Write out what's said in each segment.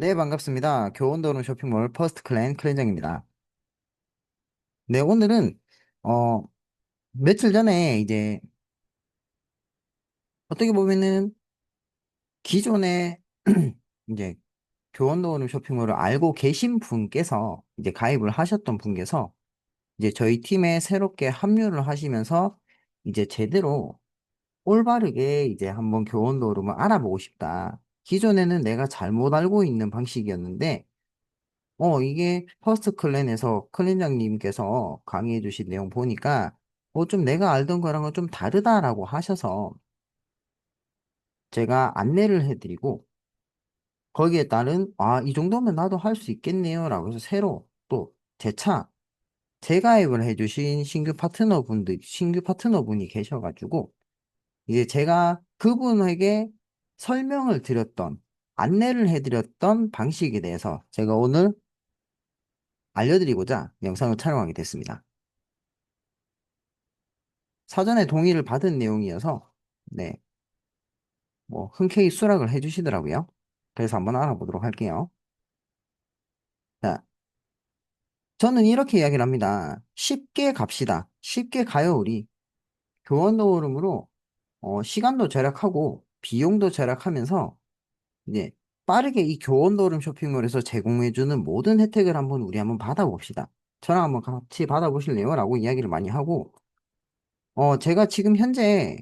네, 반갑습니다. 교원도로 쇼핑몰 퍼스트 클랜 클랜장입니다. 네, 오늘은, 어, 며칠 전에 이제, 어떻게 보면은 기존에 이제 교원도로 쇼핑몰을 알고 계신 분께서 이제 가입을 하셨던 분께서 이제 저희 팀에 새롭게 합류를 하시면서 이제 제대로 올바르게 이제 한번 교원도룸을 알아보고 싶다. 기존에는 내가 잘못 알고 있는 방식이었는데, 이게 퍼스트 클랜에서 클랜장님께서 강의해 주신 내용 보니까, 좀 내가 알던 거랑은 좀 다르다라고 하셔서 제가 안내를 해드리고, 거기에 따른, 이 정도면 나도 할 수 있겠네요. 라고 해서 새로 또 재차 재가입을 해주신 신규 파트너분이 계셔가지고, 이제 제가 그분에게 설명을 드렸던, 안내를 해드렸던 방식에 대해서 제가 오늘 알려드리고자 영상을 촬영하게 됐습니다. 사전에 동의를 받은 내용이어서, 네, 뭐, 흔쾌히 수락을 해주시더라고요. 그래서 한번 알아보도록 할게요. 자, 저는 이렇게 이야기를 합니다. 쉽게 갑시다. 쉽게 가요, 우리. 교원도우름으로, 시간도 절약하고, 비용도 절약하면서, 이제, 빠르게 이 교원도우름 쇼핑몰에서 제공해주는 모든 혜택을 우리 한번 받아봅시다. 저랑 한번 같이 받아보실래요? 라고 이야기를 많이 하고, 제가 지금 현재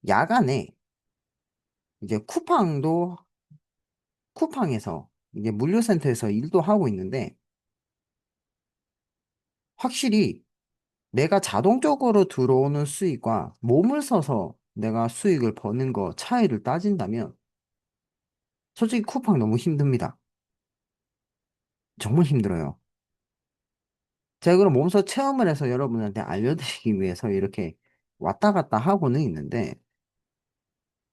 야간에 이제 쿠팡에서 이제 물류센터에서 일도 하고 있는데 확실히 내가 자동적으로 들어오는 수익과 몸을 써서 내가 수익을 버는 거 차이를 따진다면 솔직히 쿠팡 너무 힘듭니다. 정말 힘들어요. 제가 그럼 몸소 체험을 해서 여러분한테 알려드리기 위해서 이렇게 왔다 갔다 하고는 있는데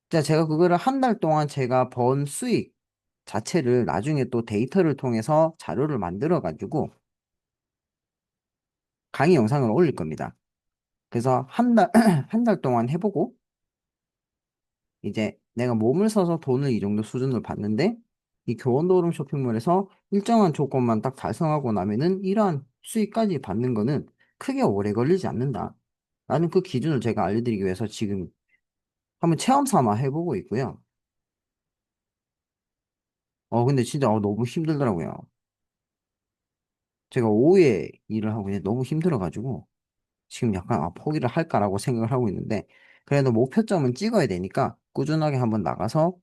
진짜 제가 그거를 한 달 동안 제가 번 수익 자체를 나중에 또 데이터를 통해서 자료를 만들어 가지고 강의 영상을 올릴 겁니다. 그래서 한 달 동안 해보고, 이제 내가 몸을 써서 돈을 이 정도 수준을 받는데, 이 교원도룸 쇼핑몰에서 일정한 조건만 딱 달성하고 나면은 이러한 수익까지 받는 거는 크게 오래 걸리지 않는다. 라는 그 기준을 제가 알려드리기 위해서 지금 한번 체험 삼아 해보고 있고요. 근데 진짜 너무 힘들더라고요. 제가 오후에 일을 하고 있는데 너무 힘들어가지고, 지금 약간 포기를 할까라고 생각을 하고 있는데, 그래도 목표점은 찍어야 되니까 꾸준하게 한번 나가서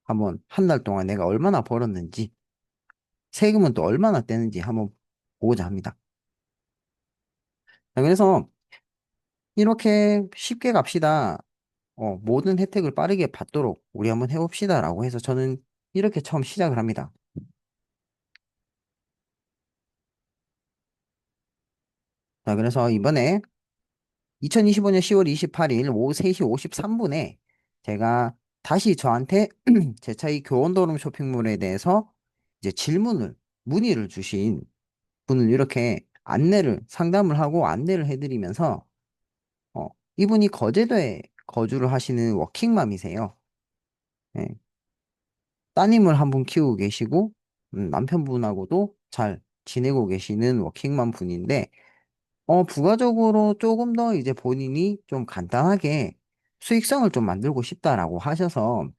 한번 한 달 동안 내가 얼마나 벌었는지, 세금은 또 얼마나 떼는지 한번 보고자 합니다. 자, 그래서 이렇게 쉽게 갑시다. 모든 혜택을 빠르게 받도록 우리 한번 해봅시다라고 해서 저는 이렇게 처음 시작을 합니다. 자, 그래서 이번에 2025년 10월 28일 오후 3시 53분에 제가 다시 저한테 제 차이 교원도룸 쇼핑몰에 대해서 이제 문의를 주신 분을 이렇게 상담을 하고 안내를 해드리면서 이분이 거제도에 거주를 하시는 워킹맘이세요. 예, 따님을 한 분 키우고 계시고, 남편분하고도 잘 지내고 계시는 워킹맘 분인데, 부가적으로 조금 더 이제 본인이 좀 간단하게 수익성을 좀 만들고 싶다라고 하셔서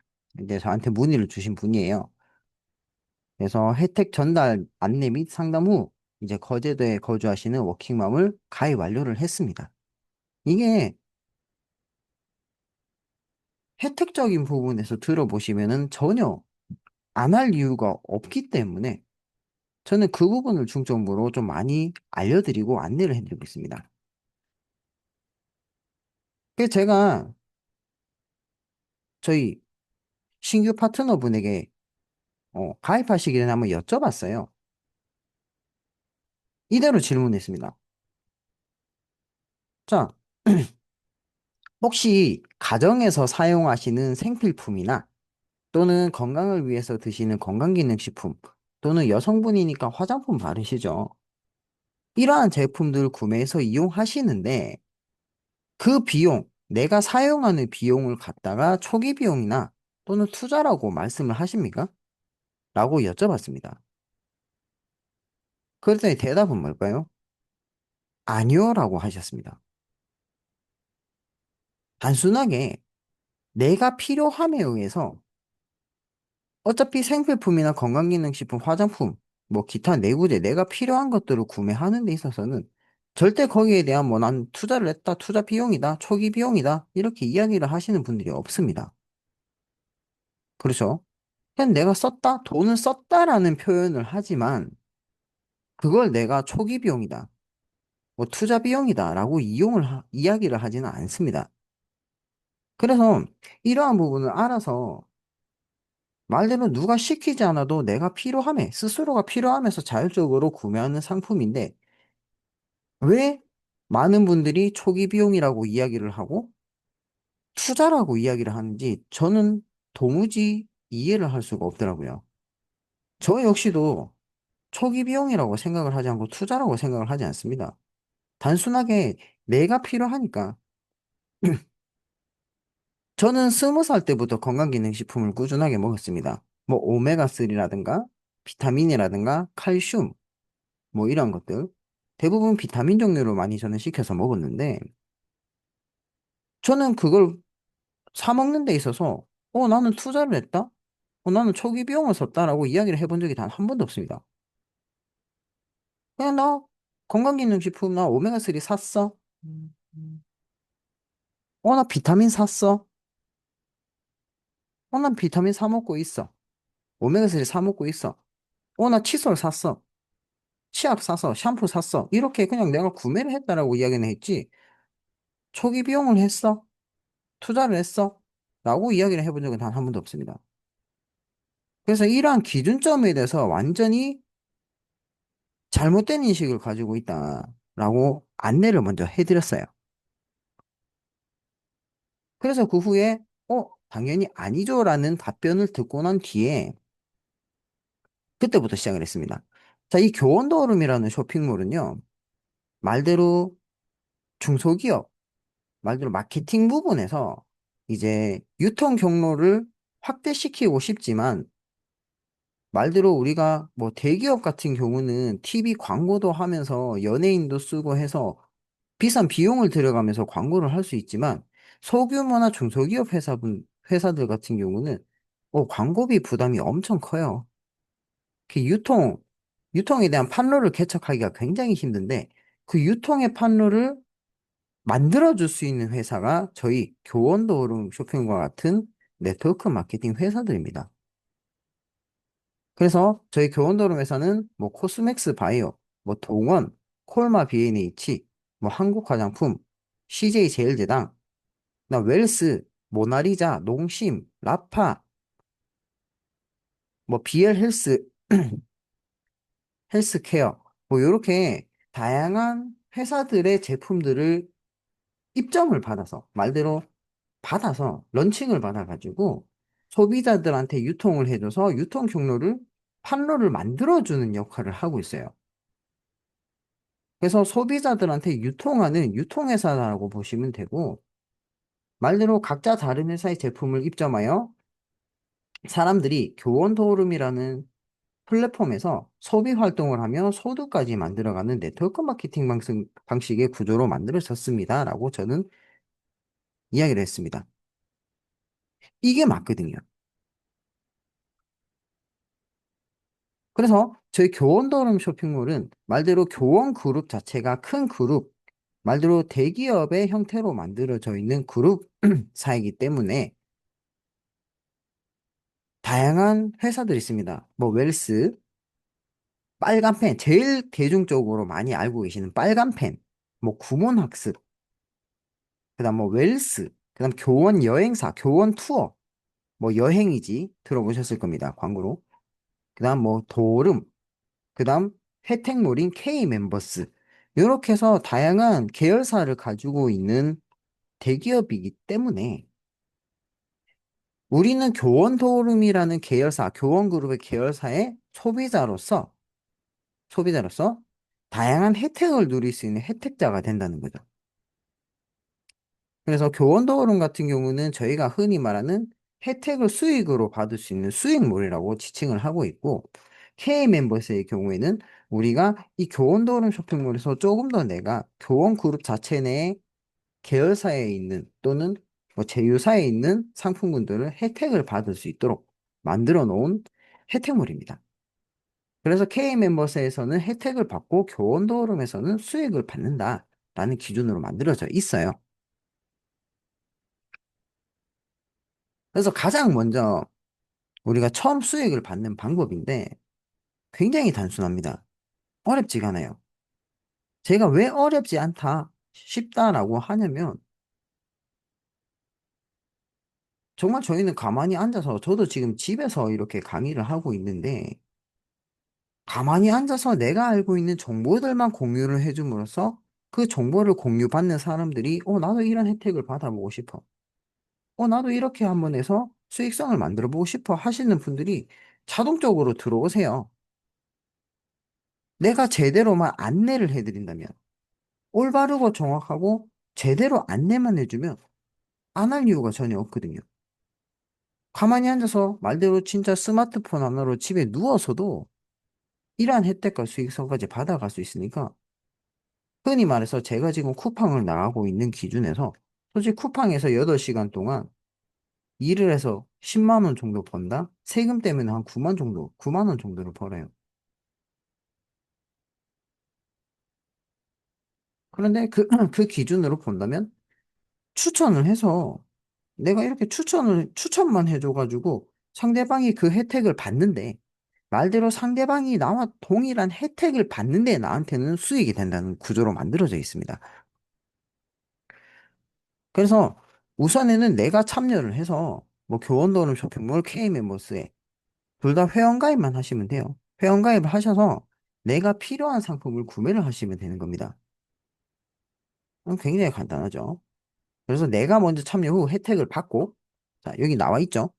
이제 저한테 문의를 주신 분이에요. 그래서 혜택 전달 안내 및 상담 후 이제 거제도에 거주하시는 워킹맘을 가입 완료를 했습니다. 이게 혜택적인 부분에서 들어보시면은 전혀 안 할 이유가 없기 때문에 저는 그 부분을 중점으로 좀 많이 알려드리고 안내를 해드리고 있습니다. 그래서 제가 저희 신규 파트너분에게 가입하시기 전에 한번 여쭤봤어요. 이대로 질문했습니다. 자, 혹시 가정에서 사용하시는 생필품이나 또는 건강을 위해서 드시는 건강기능식품 또는 여성분이니까 화장품 바르시죠? 이러한 제품들 구매해서 이용하시는데 그 비용, 내가 사용하는 비용을 갖다가 초기 비용이나 또는 투자라고 말씀을 하십니까? 라고 여쭤봤습니다. 그랬더니 대답은 뭘까요? 아니요, 라고 하셨습니다. 단순하게 내가 필요함에 의해서 어차피 생필품이나 건강기능식품, 화장품, 뭐 기타 내구재, 내가 필요한 것들을 구매하는 데 있어서는 절대 거기에 대한 뭐 난 투자를 했다, 투자 비용이다, 초기 비용이다, 이렇게 이야기를 하시는 분들이 없습니다. 그렇죠? 그냥 내가 썼다, 돈을 썼다라는 표현을 하지만 그걸 내가 초기 비용이다, 뭐 투자 비용이다라고 이야기를 하지는 않습니다. 그래서 이러한 부분을 알아서 말대로 누가 시키지 않아도 내가 필요함에, 스스로가 필요하면서 자율적으로 구매하는 상품인데, 왜 많은 분들이 초기 비용이라고 이야기를 하고, 투자라고 이야기를 하는지 저는 도무지 이해를 할 수가 없더라고요. 저 역시도 초기 비용이라고 생각을 하지 않고 투자라고 생각을 하지 않습니다. 단순하게 내가 필요하니까. 저는 20살 때부터 건강기능식품을 꾸준하게 먹었습니다. 뭐 오메가3라든가 비타민이라든가 칼슘, 뭐 이런 것들. 대부분 비타민 종류로 많이 저는 시켜서 먹었는데, 저는 그걸 사 먹는 데 있어서, 나는 투자를 했다? 나는 초기 비용을 썼다라고 이야기를 해본 적이 단 한 번도 없습니다. 그냥 나 건강기능식품 나 오메가3 샀어? 나 비타민 샀어? 난 비타민 사 먹고 있어. 오메가3 사 먹고 있어. 나 칫솔 샀어. 치약 사서, 샴푸 샀어. 이렇게 그냥 내가 구매를 했다라고 이야기는 했지, 초기 비용을 했어? 투자를 했어? 라고 이야기를 해본 적은 단 한 번도 없습니다. 그래서 이러한 기준점에 대해서 완전히 잘못된 인식을 가지고 있다라고 안내를 먼저 해드렸어요. 그래서 그 후에, 당연히 아니죠라는 답변을 듣고 난 뒤에 그때부터 시작을 했습니다. 자, 이 교원도우름이라는 쇼핑몰은요, 말대로 중소기업, 말대로 마케팅 부분에서 이제 유통 경로를 확대시키고 싶지만, 말대로 우리가 뭐 대기업 같은 경우는 TV 광고도 하면서 연예인도 쓰고 해서 비싼 비용을 들여가면서 광고를 할 수 있지만, 소규모나 중소기업 회사들 같은 경우는 광고비 부담이 엄청 커요. 그 유통에 대한 판로를 개척하기가 굉장히 힘든데, 그 유통의 판로를 만들어줄 수 있는 회사가 저희 교원도어룸 쇼핑과 같은 네트워크 마케팅 회사들입니다. 그래서 저희 교원도어룸 회사는 뭐 코스맥스 바이오, 뭐 동원, 콜마 B&H, 뭐 한국화장품, CJ 제일제당, 나 웰스, 모나리자, 농심, 라파, 뭐 BL 헬스케어, 뭐 이렇게 다양한 회사들의 제품들을 입점을 받아서, 말대로 받아서 런칭을 받아가지고 소비자들한테 유통을 해줘서 유통 경로를, 판로를 만들어주는 역할을 하고 있어요. 그래서 소비자들한테 유통하는 유통회사라고 보시면 되고, 말대로 각자 다른 회사의 제품을 입점하여 사람들이 교원도우름이라는 플랫폼에서 소비 활동을 하며 소득까지 만들어가는 네트워크 마케팅 방식의 구조로 만들어졌습니다. 라고 저는 이야기를 했습니다. 이게 맞거든요. 그래서 저희 교원도름 쇼핑몰은 말대로 교원 그룹 자체가 큰 그룹, 말대로 대기업의 형태로 만들어져 있는 그룹 사이기 때문에 다양한 회사들이 있습니다. 뭐 웰스, 빨간 펜, 제일 대중적으로 많이 알고 계시는 빨간 펜, 뭐 구몬학습, 그다음 뭐 웰스, 그다음 교원 여행사, 교원 투어, 뭐 여행이지 들어보셨을 겁니다. 광고로. 그다음 뭐 도름, 그다음 혜택몰인 K 멤버스. 이렇게 해서 다양한 계열사를 가지고 있는 대기업이기 때문에 우리는 교원 도름이라는 계열사, 교원그룹의 계열사의 소비자로서 다양한 혜택을 누릴 수 있는 혜택자가 된다는 거죠. 그래서 교원 도름 같은 경우는 저희가 흔히 말하는 혜택을 수익으로 받을 수 있는 수익몰이라고 지칭을 하고 있고, K 멤버스의 경우에는 우리가 이 교원도름 쇼핑몰에서 조금 더 내가 교원 그룹 자체 내에 계열사에 있는 또는 뭐 제휴사에 있는 상품군들을 혜택을 받을 수 있도록 만들어 놓은 혜택몰입니다. 그래서 K 멤버스에서는 혜택을 받고 교원도름에서는 수익을 받는다라는 기준으로 만들어져 있어요. 그래서 가장 먼저 우리가 처음 수익을 받는 방법인데 굉장히 단순합니다. 어렵지가 않아요. 제가 왜 어렵지 않다, 쉽다라고 하냐면 정말 저희는 가만히 앉아서 저도 지금 집에서 이렇게 강의를 하고 있는데 가만히 앉아서 내가 알고 있는 정보들만 공유를 해줌으로써 그 정보를 공유받는 사람들이 나도 이런 혜택을 받아보고 싶어. 나도 이렇게 한번 해서 수익성을 만들어 보고 싶어 하시는 분들이 자동적으로 들어오세요. 내가 제대로만 안내를 해드린다면, 올바르고 정확하고 제대로 안내만 해주면 안 할 이유가 전혀 없거든요. 가만히 앉아서 말대로 진짜 스마트폰 하나로 집에 누워서도 이러한 혜택과 수익성까지 받아갈 수 있으니까 흔히 말해서 제가 지금 쿠팡을 나가고 있는 기준에서 솔직히 쿠팡에서 8시간 동안 일을 해서 10만 원 정도 번다? 세금 때문에 한 9만 원 정도를 벌어요. 그런데 그 기준으로 본다면 추천을 해서 내가 이렇게 추천만 해줘가지고 상대방이 그 혜택을 받는데 말대로 상대방이 나와 동일한 혜택을 받는데 나한테는 수익이 된다는 구조로 만들어져 있습니다. 그래서 우선에는 내가 참여를 해서 뭐 교원도는 쇼핑몰 K멤버스에 둘 다 회원가입만 하시면 돼요. 회원가입을 하셔서 내가 필요한 상품을 구매를 하시면 되는 겁니다. 굉장히 간단하죠. 그래서 내가 먼저 참여 후 혜택을 받고, 자, 여기 나와 있죠?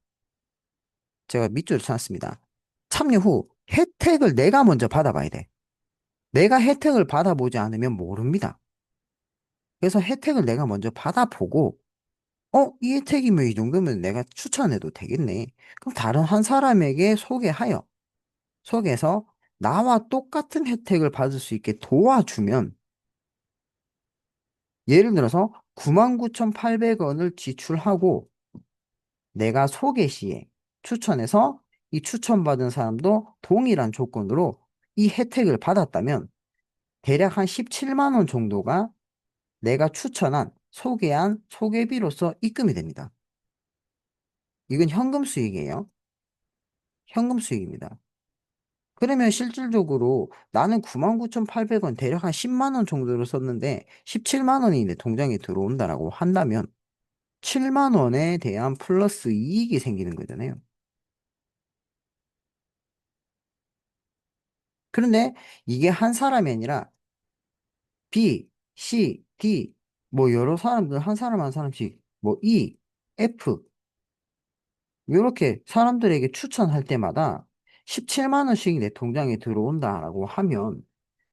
제가 밑줄을 쳐놨습니다. 참여 후 혜택을 내가 먼저 받아봐야 돼. 내가 혜택을 받아보지 않으면 모릅니다. 그래서 혜택을 내가 먼저 받아보고, 이 혜택이면 이 정도면 내가 추천해도 되겠네. 그럼 다른 한 사람에게 소개해서 나와 똑같은 혜택을 받을 수 있게 도와주면, 예를 들어서 99,800원을 지출하고 내가 소개 시에 추천해서 이 추천받은 사람도 동일한 조건으로 이 혜택을 받았다면 대략 한 17만 원 정도가 내가 소개한 소개비로서 입금이 됩니다. 이건 현금 수익이에요. 현금 수익입니다. 그러면 실질적으로 나는 99,800원 대략 한 10만 원 정도를 썼는데 17만 원이 내 통장에 들어온다라고 한다면 7만 원에 대한 플러스 이익이 생기는 거잖아요. 그런데 이게 한 사람이 아니라 B, C, D 뭐 여러 사람들 한 사람 한 사람씩 뭐 E, F 이렇게 사람들에게 추천할 때마다 17만 원씩 내 통장에 들어온다라고 하면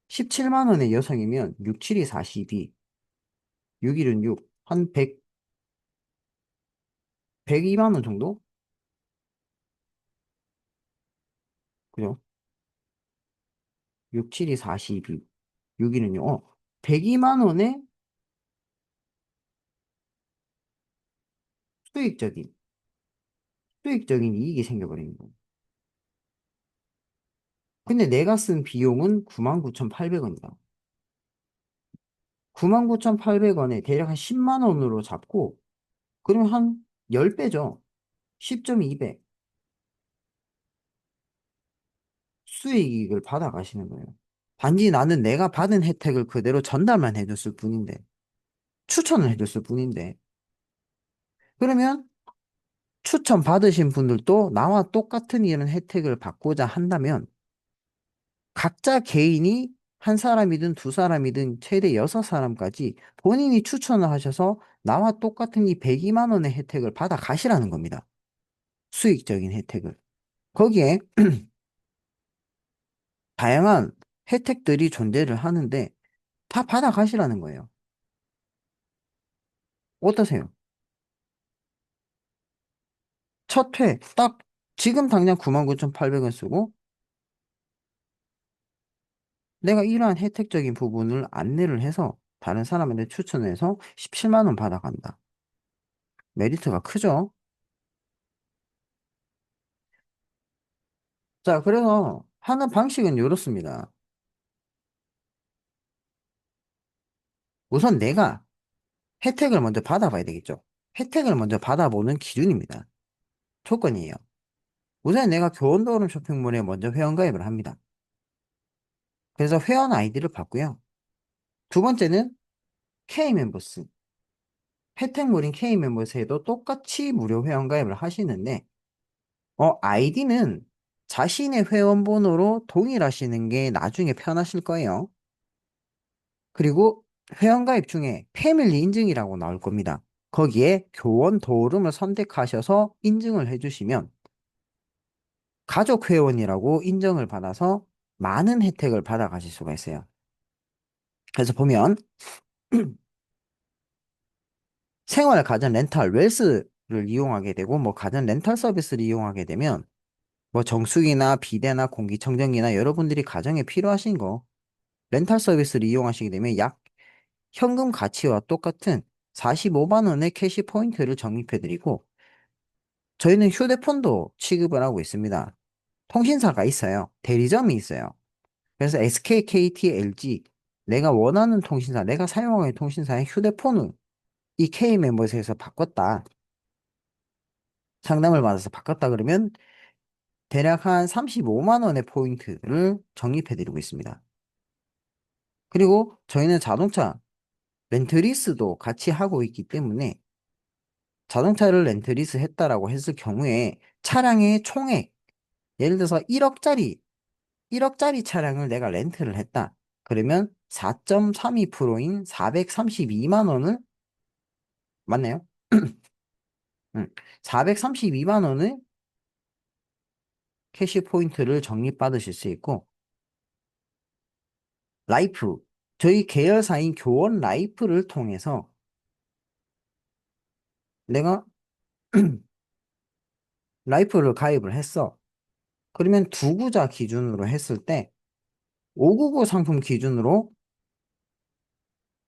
17만 원의 여성이면 6, 7이 42, 6일은 6, 한 100, 102만 원 정도? 그죠? 6, 7이 42, 6일은요. 102만 원의 수익적인, 수익적인 이익이 생겨버리는 거예요. 근데 내가 쓴 비용은 99,800원이다. 99,800원에 대략 한 10만 원으로 잡고, 그러면 한 10배죠. 10.2배 수익을 받아가시는 거예요. 단지 나는 내가 받은 혜택을 그대로 전달만 해줬을 뿐인데, 추천을 해줬을 뿐인데, 그러면 추천 받으신 분들도 나와 똑같은 이런 혜택을 받고자 한다면, 각자 개인이 한 사람이든 두 사람이든 최대 6사람까지 본인이 추천을 하셔서 나와 똑같은 이 102만 원의 혜택을 받아 가시라는 겁니다. 수익적인 혜택을. 거기에 다양한 혜택들이 존재를 하는데 다 받아 가시라는 거예요. 어떠세요? 첫 회, 딱 지금 당장 99,800원 쓰고 내가 이러한 혜택적인 부분을 안내를 해서 다른 사람한테 추천해서 17만 원 받아간다. 메리트가 크죠? 자, 그래서 하는 방식은 이렇습니다. 우선 내가 혜택을 먼저 받아봐야 되겠죠. 혜택을 먼저 받아보는 기준입니다. 조건이에요. 우선 내가 교원도름 쇼핑몰에 먼저 회원가입을 합니다. 그래서 회원 아이디를 받고요. 두 번째는 K멤버스. 혜택몰인 K멤버스에도 똑같이 무료 회원가입을 하시는데, 아이디는 자신의 회원번호로 동일하시는 게 나중에 편하실 거예요. 그리고 회원가입 중에 패밀리 인증이라고 나올 겁니다. 거기에 교원 도름을 선택하셔서 인증을 해주시면 가족 회원이라고 인정을 받아서 많은 혜택을 받아가실 수가 있어요. 그래서 보면 생활 가전 렌탈 웰스를 이용하게 되고 뭐 가전 렌탈 서비스를 이용하게 되면 뭐 정수기나 비데나 공기청정기나 여러분들이 가정에 필요하신 거 렌탈 서비스를 이용하시게 되면 약 현금 가치와 똑같은 45만 원의 캐시 포인트를 적립해드리고 저희는 휴대폰도 취급을 하고 있습니다. 통신사가 있어요. 대리점이 있어요. 그래서 SK, KT, LG 내가 원하는 통신사, 내가 사용하는 통신사의 휴대폰을 이 K멤버스에서 바꿨다. 상담을 받아서 바꿨다 그러면 대략 한 35만 원의 포인트를 적립해드리고 있습니다. 그리고 저희는 자동차 렌트리스도 같이 하고 있기 때문에 자동차를 렌트리스 했다라고 했을 경우에 차량의 총액, 예를 들어서 1억짜리 차량을 내가 렌트를 했다. 그러면 4.32%인 432만 원을, 맞나요? 응. 432만 원의 캐시 포인트를 적립받으실 수 있고, 라이프, 저희 계열사인 교원 라이프를 통해서 내가 라이프를 가입을 했어. 그러면 두구자 기준으로 했을 때 599 상품 기준으로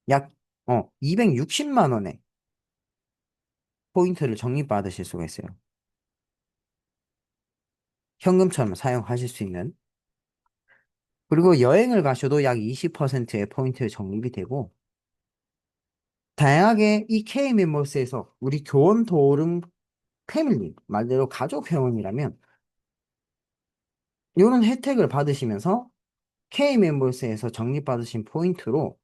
약 260만 원의 포인트를 적립받으실 수가 있어요. 현금처럼 사용하실 수 있는. 그리고 여행을 가셔도 약 20%의 포인트 적립이 되고 다양하게 이 K멤버스에서 우리 교원 도름 패밀리 말대로 가족 회원이라면 이런 혜택을 받으시면서 K멤버스에서 적립받으신 포인트로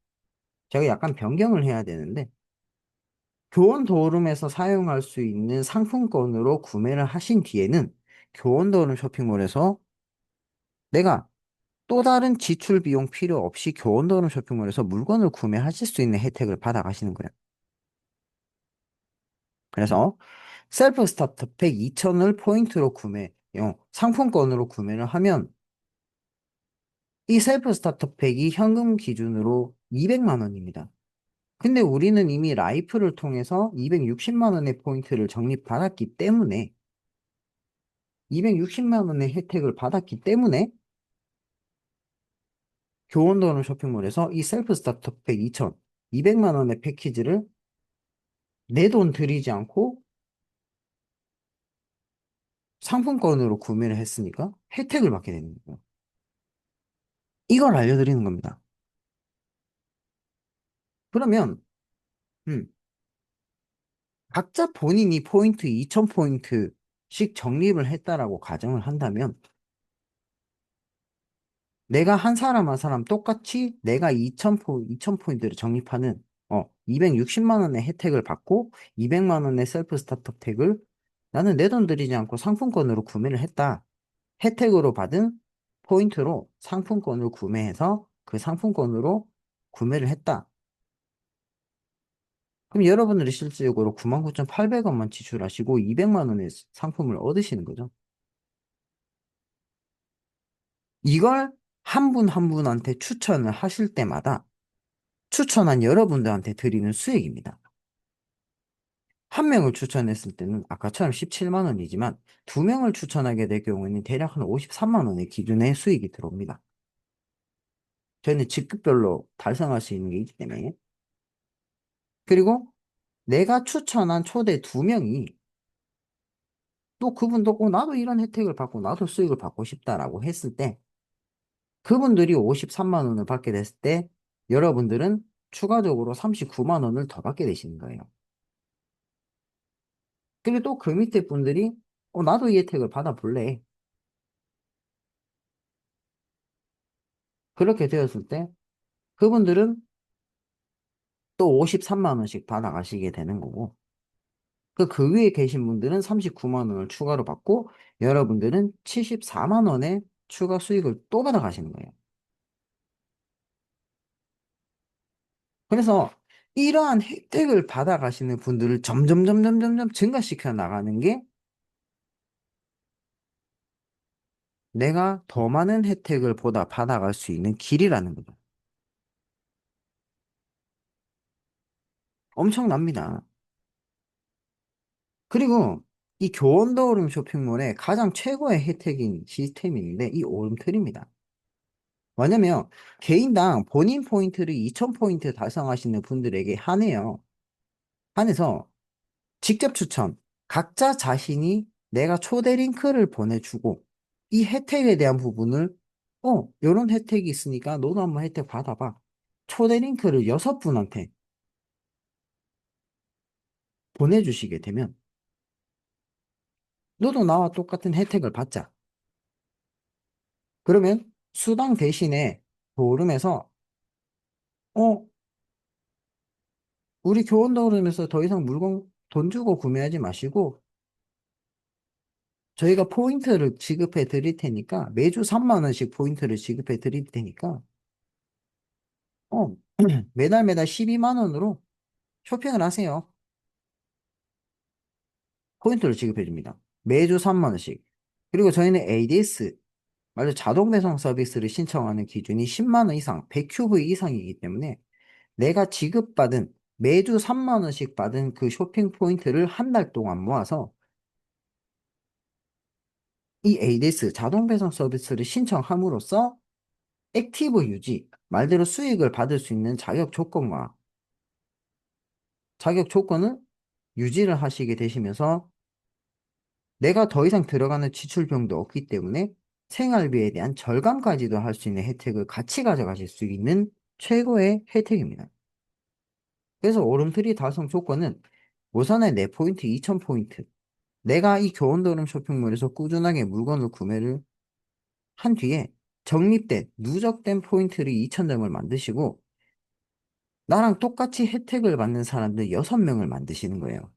제가 약간 변경을 해야 되는데 교원 도룸에서 사용할 수 있는 상품권으로 구매를 하신 뒤에는 교원 도룸 쇼핑몰에서 내가 또 다른 지출 비용 필요 없이 교원 도룸 쇼핑몰에서 물건을 구매하실 수 있는 혜택을 받아가시는 거예요. 그래서 셀프 스타터팩 2,000을 포인트로 상품권으로 구매를 하면 이 셀프 스타터팩이 현금 기준으로 200만 원입니다. 근데 우리는 이미 라이프를 통해서 260만 원의 포인트를 적립받았기 때문에 260만 원의 혜택을 받았기 때문에 교원도는 쇼핑몰에서 이 셀프 스타터팩 2,000, 200만 원의 패키지를 내 돈 들이지 않고 상품권으로 구매를 했으니까 혜택을 받게 되는 거예요. 이걸 알려드리는 겁니다. 그러면 음, 각자 본인이 포인트 2,000포인트씩 적립을 했다라고 가정을 한다면 내가 한 사람 한 사람 똑같이 내가 2,000포인트를 적립하는 260만 원의 혜택을 받고 200만 원의 셀프 스타터택을 나는 내 돈 들이지 않고 상품권으로 구매를 했다. 혜택으로 받은 포인트로 상품권을 구매해서 그 상품권으로 구매를 했다. 그럼 여러분들이 실질적으로 99,800원만 지출하시고 200만 원의 상품을 얻으시는 거죠. 이걸 한 분 한 분한테 추천을 하실 때마다 추천한 여러분들한테 드리는 수익입니다. 한 명을 추천했을 때는 아까처럼 17만 원이지만 두 명을 추천하게 될 경우에는 대략 한 53만 원의 기준의 수익이 들어옵니다. 저희는 직급별로 달성할 수 있는 게 있기 때문에. 그리고 내가 추천한 초대 두 명이 또 그분도 나도 이런 혜택을 받고 나도 수익을 받고 싶다라고 했을 때 그분들이 53만 원을 받게 됐을 때 여러분들은 추가적으로 39만 원을 더 받게 되시는 거예요. 그리고 또 그 밑에 분들이 나도 이 혜택을 받아볼래. 그렇게 되었을 때 그분들은 또 53만 원씩 받아가시게 되는 거고 그 위에 계신 분들은 39만 원을 추가로 받고 여러분들은 74만 원의 추가 수익을 또 받아가시는 거예요. 그래서 이러한 혜택을 받아가시는 분들을 점점 증가시켜 나가는 게 내가 더 많은 혜택을 보다 받아갈 수 있는 길이라는 거죠. 엄청납니다. 그리고 이 교원더오름 쇼핑몰의 가장 최고의 혜택인 시스템인데 이 오름틀입니다. 왜냐면 개인당 본인 포인트를 2000포인트 달성하시는 분들에게 한해요. 한해서 직접 추천, 각자 자신이 내가 초대 링크를 보내주고 이 혜택에 대한 부분을 요런 혜택이 있으니까 너도 한번 혜택 받아봐. 초대 링크를 6분한테 보내주시게 되면 너도 나와 똑같은 혜택을 받자. 그러면 수당 대신에 도름에서 어 우리 교원 도름에서 더 이상 물건 돈 주고 구매하지 마시고 저희가 포인트를 지급해 드릴 테니까 매주 3만 원씩 포인트를 지급해 드릴 테니까 어 매달 12만 원으로 쇼핑을 하세요. 포인트를 지급해 줍니다. 매주 3만 원씩. 그리고 저희는 ADS 말로 자동 배송 서비스를 신청하는 기준이 10만 원 이상, 100큐브 이상이기 때문에 내가 지급받은 매주 3만 원씩 받은 그 쇼핑 포인트를 한 달 동안 모아서 이 ADS 자동 배송 서비스를 신청함으로써 액티브 유지, 말대로 수익을 받을 수 있는 자격 조건을 유지를 하시게 되시면서 내가 더 이상 들어가는 지출 비용도 없기 때문에 생활비에 대한 절감까지도 할 수 있는 혜택을 같이 가져가실 수 있는 최고의 혜택입니다. 그래서 오름트리 달성 조건은 우선은 내 포인트 2000포인트. 내가 이 교원도름 쇼핑몰에서 꾸준하게 물건을 구매를 한 뒤에 적립된, 누적된 포인트를 2000점을 만드시고 나랑 똑같이 혜택을 받는 사람들 6명을 만드시는 거예요.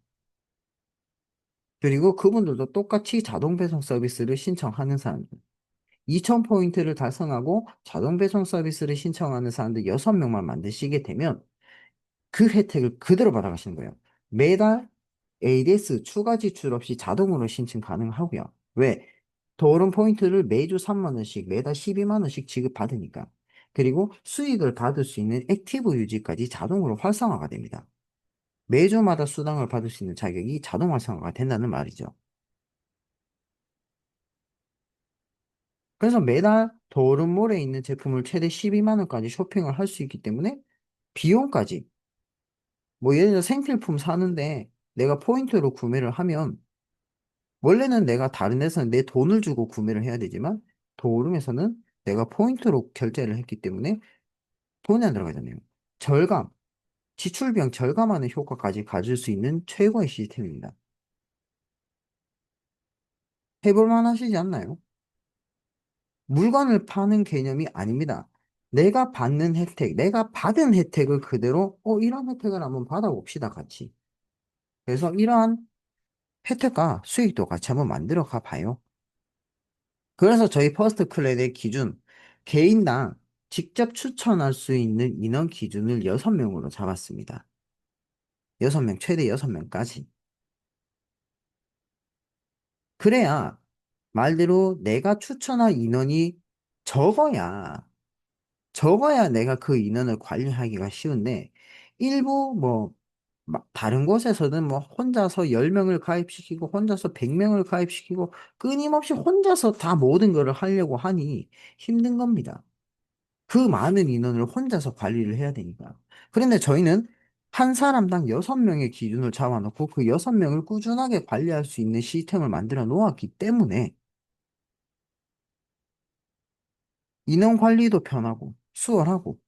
그리고 그분들도 똑같이 자동 배송 서비스를 신청하는 사람들. 2000포인트를 달성하고 자동 배송 서비스를 신청하는 사람들 6명만 만드시게 되면 그 혜택을 그대로 받아가시는 거예요. 매달 ADS 추가 지출 없이 자동으로 신청 가능하고요. 왜? 도론 포인트를 매주 3만 원씩, 매달 12만 원씩 지급받으니까. 그리고 수익을 받을 수 있는 액티브 유지까지 자동으로 활성화가 됩니다. 매주마다 수당을 받을 수 있는 자격이 자동 활성화가 된다는 말이죠. 그래서 매달 도rum몰에 있는 제품을 최대 12만 원까지 쇼핑을 할 수 있기 때문에 비용까지 뭐 예를 들어 생필품 사는데 내가 포인트로 구매를 하면 원래는 내가 다른 데서는 내 돈을 주고 구매를 해야 되지만 도rum에서는 내가 포인트로 결제를 했기 때문에 돈이 안 들어가잖아요. 절감, 지출 비용 절감하는 효과까지 가질 수 있는 최고의 시스템입니다. 해볼 만하시지 않나요? 물건을 파는 개념이 아닙니다. 내가 받는 혜택, 내가 받은 혜택을 그대로, 이런 혜택을 한번 받아봅시다, 같이. 그래서 이러한 혜택과 수익도 같이 한번 만들어 가 봐요. 그래서 저희 퍼스트 클랜의 기준, 개인당 직접 추천할 수 있는 인원 기준을 6명으로 잡았습니다. 6명, 최대 6명까지. 그래야 말대로 내가 추천할 인원이 적어야 적어야 내가 그 인원을 관리하기가 쉬운데, 일부 뭐, 다른 곳에서는 뭐 혼자서 10명을 가입시키고 혼자서 100명을 가입시키고 끊임없이 혼자서 다 모든 거를 하려고 하니 힘든 겁니다. 그 많은 인원을 혼자서 관리를 해야 되니까. 그런데 저희는 한 사람당 6명의 기준을 잡아놓고 그 6명을 꾸준하게 관리할 수 있는 시스템을 만들어 놓았기 때문에 인원 관리도 편하고 수월하고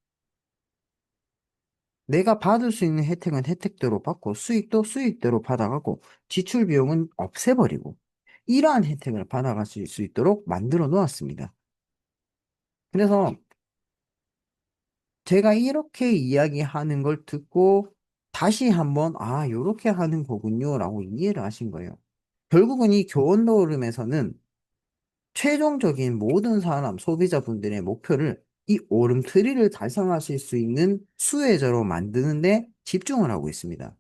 내가 받을 수 있는 혜택은 혜택대로 받고 수익도 수익대로 받아가고 지출 비용은 없애버리고 이러한 혜택을 받아갈 수 있도록 만들어 놓았습니다. 그래서 제가 이렇게 이야기하는 걸 듣고 다시 한번 아, 요렇게 하는 거군요 라고 이해를 하신 거예요. 결국은 이 교원 노름에서는 최종적인 모든 사람, 소비자분들의 목표를 이 오름트리를 달성하실 수 있는 수혜자로 만드는데 집중을 하고 있습니다.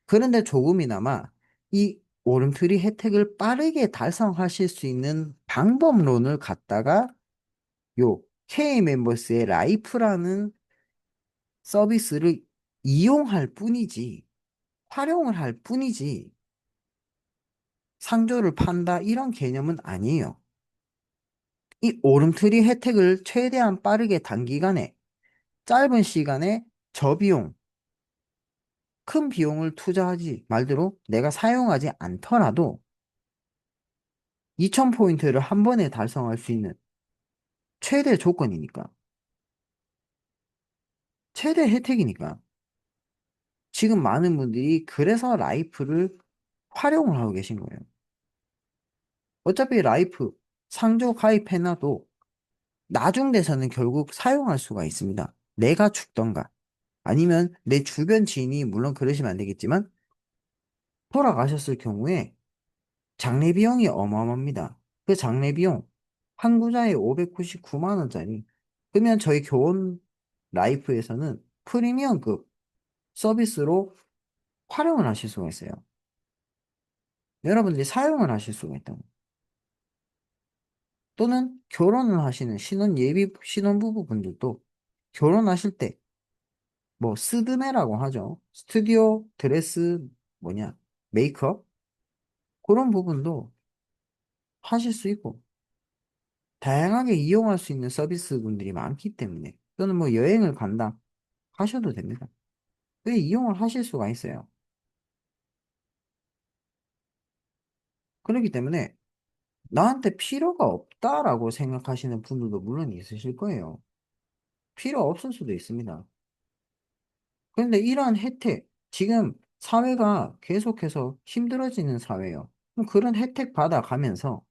그런데 조금이나마 이 오름트리 혜택을 빠르게 달성하실 수 있는 방법론을 갖다가 요 K-멤버스의 라이프라는 서비스를 이용할 뿐이지, 활용을 할 뿐이지, 상조를 판다 이런 개념은 아니에요. 이 오름트리 혜택을 최대한 빠르게 단기간에, 짧은 시간에 저비용, 큰 비용을 투자하지 말대로 내가 사용하지 않더라도 2000포인트를 한 번에 달성할 수 있는 최대 조건이니까, 최대 혜택이니까. 지금 많은 분들이 그래서 라이프를 활용을 하고 계신 거예요. 어차피 라이프 상조 가입해놔도 나중 돼서는 결국 사용할 수가 있습니다. 내가 죽던가 아니면 내 주변 지인이 물론 그러시면 안 되겠지만 돌아가셨을 경우에 장례 비용이 어마어마합니다. 그 장례 비용 한 구자에 599만 원짜리. 그러면 저희 교원 라이프에서는 프리미엄급 서비스로 활용을 하실 수가 있어요. 여러분들이 사용을 하실 수가 있다고. 또는 결혼을 하시는 신혼부부분들도 결혼하실 때 뭐 스드메라고 하죠. 스튜디오 드레스 뭐냐 메이크업 그런 부분도 하실 수 있고 다양하게 이용할 수 있는 서비스분들이 많기 때문에 또는 뭐 여행을 간다 하셔도 됩니다. 왜 이용을 하실 수가 있어요. 그렇기 때문에 나한테 필요가 없다라고 생각하시는 분들도 물론 있으실 거예요. 필요 없을 수도 있습니다. 그런데 이러한 혜택, 지금 사회가 계속해서 힘들어지는 사회예요. 그럼 그런 혜택 받아가면서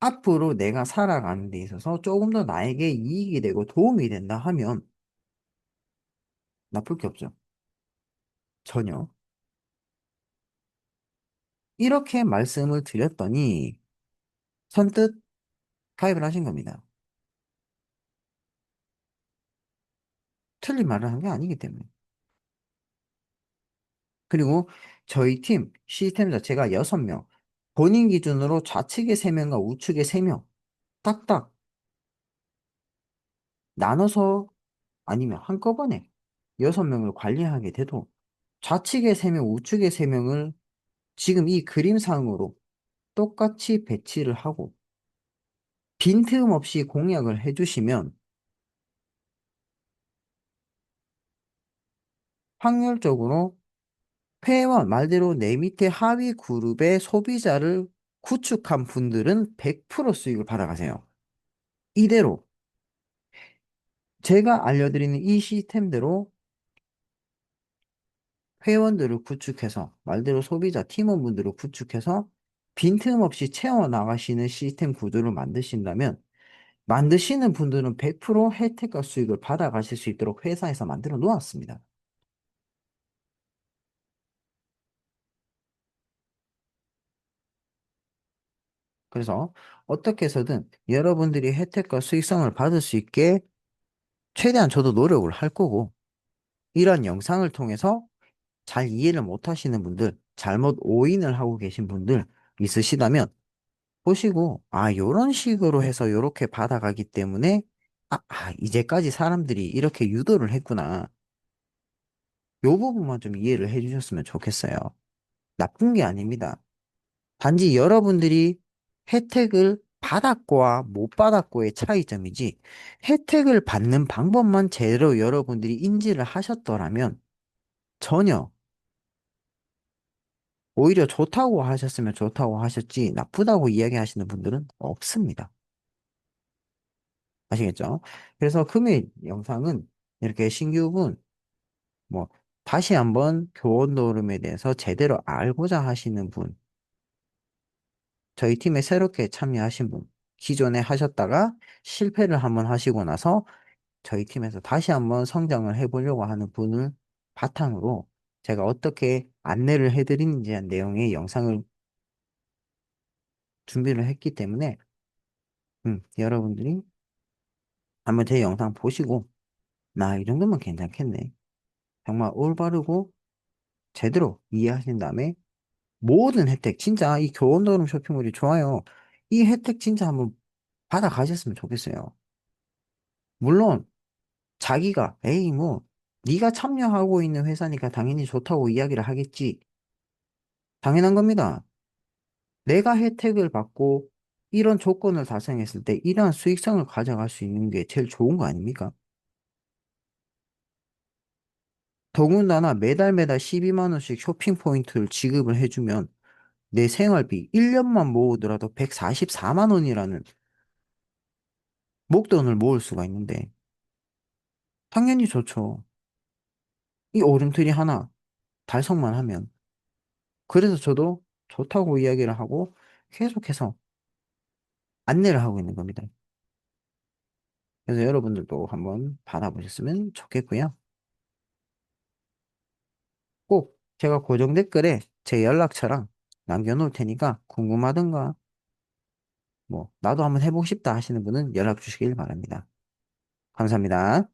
앞으로 내가 살아가는 데 있어서 조금 더 나에게 이익이 되고 도움이 된다 하면 나쁠 게 없죠. 전혀. 이렇게 말씀을 드렸더니 선뜻 가입을 하신 겁니다. 틀린 말을 한 게 아니기 때문에. 그리고 저희 팀 시스템 자체가 6명, 본인 기준으로 좌측에 3명과 우측에 3명, 딱딱 나눠서 아니면 한꺼번에 6명을 관리하게 돼도 좌측에 3명, 우측에 3명을 지금 이 그림상으로 똑같이 배치를 하고 빈틈 없이 공략을 해주시면 확률적으로 회원 말대로 내 밑에 하위 그룹의 소비자를 구축한 분들은 100% 수익을 받아가세요. 이대로 제가 알려드리는 이 시스템대로 회원들을 구축해서 말대로 소비자 팀원분들을 구축해서 빈틈없이 채워나가시는 시스템 구조를 만드신다면 만드시는 분들은 100% 혜택과 수익을 받아가실 수 있도록 회사에서 만들어 놓았습니다. 그래서 어떻게 해서든 여러분들이 혜택과 수익성을 받을 수 있게 최대한 저도 노력을 할 거고 이런 영상을 통해서 잘 이해를 못 하시는 분들, 잘못 오인을 하고 계신 분들 있으시다면 보시고 아, 요런 식으로 해서 요렇게 받아가기 때문에 이제까지 사람들이 이렇게 유도를 했구나. 요 부분만 좀 이해를 해주셨으면 좋겠어요. 나쁜 게 아닙니다. 단지 여러분들이 혜택을 받았고와 못 받았고의 차이점이지, 혜택을 받는 방법만 제대로 여러분들이 인지를 하셨더라면 전혀, 오히려 좋다고 하셨으면 좋다고 하셨지 나쁘다고 이야기하시는 분들은 없습니다. 아시겠죠? 그래서 금일 영상은 이렇게 신규분, 뭐 다시 한번 교원 노름에 대해서 제대로 알고자 하시는 분, 저희 팀에 새롭게 참여하신 분, 기존에 하셨다가 실패를 한번 하시고 나서 저희 팀에서 다시 한번 성장을 해보려고 하는 분을 바탕으로 제가 어떻게 안내를 해드리는지 한 내용의 영상을 준비를 했기 때문에, 여러분들이 한번 제 영상 보시고 나 이 정도면 괜찮겠네, 정말 올바르고 제대로 이해하신 다음에 모든 혜택, 진짜 이 교원도름 쇼핑몰이 좋아요. 이 혜택 진짜 한번 받아가셨으면 좋겠어요. 물론 자기가 에이 뭐 네가 참여하고 있는 회사니까 당연히 좋다고 이야기를 하겠지. 당연한 겁니다. 내가 혜택을 받고 이런 조건을 달성했을 때 이러한 수익성을 가져갈 수 있는 게 제일 좋은 거 아닙니까? 더군다나 매달 매달 12만 원씩 쇼핑 포인트를 지급을 해주면 내 생활비 1년만 모으더라도 144만 원이라는 목돈을 모을 수가 있는데 당연히 좋죠. 이 오름틀이 하나 달성만 하면. 그래서 저도 좋다고 이야기를 하고 계속해서 안내를 하고 있는 겁니다. 그래서 여러분들도 한번 받아보셨으면 좋겠고요. 꼭 제가 고정 댓글에 제 연락처랑 남겨놓을 테니까 궁금하던가 뭐 나도 한번 해보고 싶다 하시는 분은 연락 주시길 바랍니다. 감사합니다.